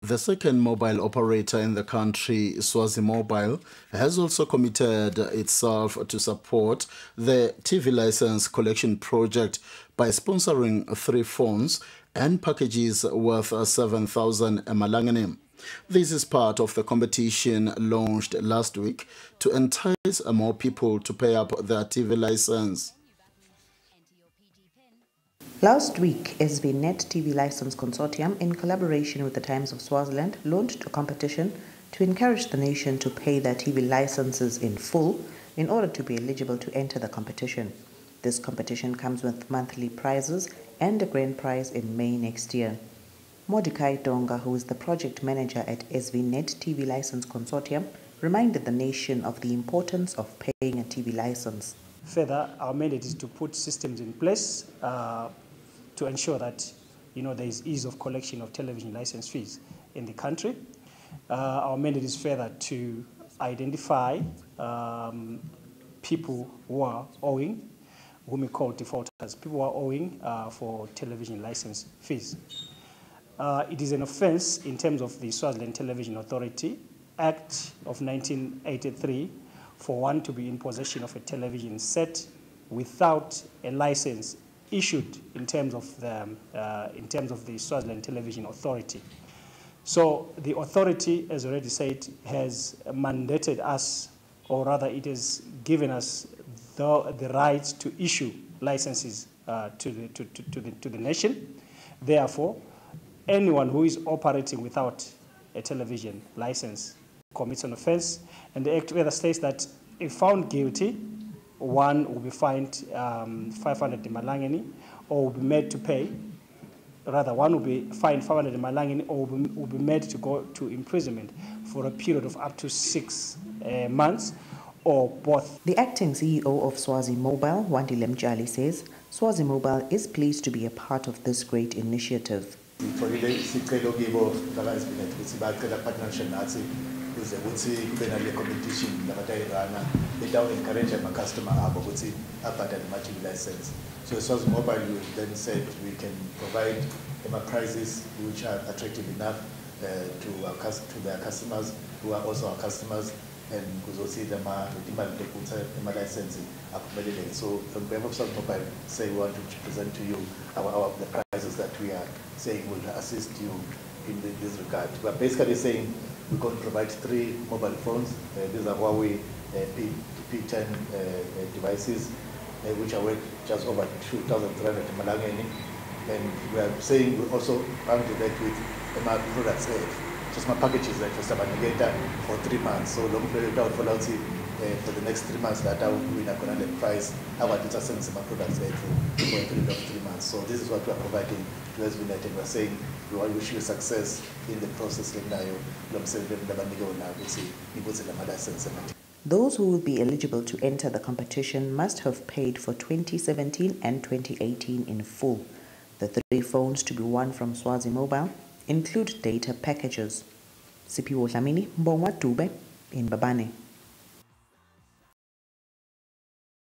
The second mobile operator in the country, Swazi Mobile, has also committed itself to support the TV license collection project by sponsoring 3 phones and packages worth 7,000 emalangeni. This is part of the competition launched last week to entice more people to pay up their TV license. Last week, SVNet TV License Consortium, in collaboration with the Times of Swaziland, launched a competition to encourage the nation to pay their TV licenses in full in order to be eligible to enter the competition. This competition comes with monthly prizes and a grand prize in May next year. Mordecai Donga, who is the project manager at SVNet TV License Consortium, reminded the nation of the importance of paying a TV license. Further, our mandate is to put systems in place to ensure that there is ease of collection of television license fees in the country. Our mandate is further to identify people who are owing, whom we call defaulters, people who are owing for television license fees. It is an offence in terms of the Swaziland Television Authority Act of 1983 for one to be in possession of a television set without a license issued in terms of the Swaziland Television Authority. So the authority, as already said, has mandated us, or rather it has given us the right to issue licenses to the nation. Therefore, anyone who is operating without a television license commits an offence, and the Act further states that if found guilty, one will be fined 500 emalangeni, or will be made to pay. Rather, one will be fined 500 emalangeni, or will be made to go to imprisonment for a period of up to 6 months, or both. The acting CEO of Swazi Mobile, Wandile Mjali, says Swazi Mobile is pleased to be a part of this great initiative. Kuze ukuthi kube nale competition labatayirana without encouraging my customer abo ukuthi abhadale ama-TV license. So Swazi Mobile then said we can provide them prizes which are attractive enough to their customers who are also our customers, and kuzothi imali lokutha ama-license aphumelele. So on behalf of Swazi Mobile, say we want to present to you the prizes that we are saying will assist you in this regard. We are basically saying we're going to provide 3 mobile phones. These are Huawei P10 devices, which are worth just over 2,300 emalangeni. And we are saying we also bound that with my products, just my packages that was for 3 months. So long period out for the next 3 months that I will win a connected price. I want to send some products for a period of 3 months. So this is what we are providing to SVNet, and we are saying we wish you success in the process. Those who will be eligible to enter the competition must have paid for 2017 and 2018 in full. The 3 phones to be won from Swazi Mobile include data packages. Sipiwo Dlamini, Mbongwa Dube in Babane.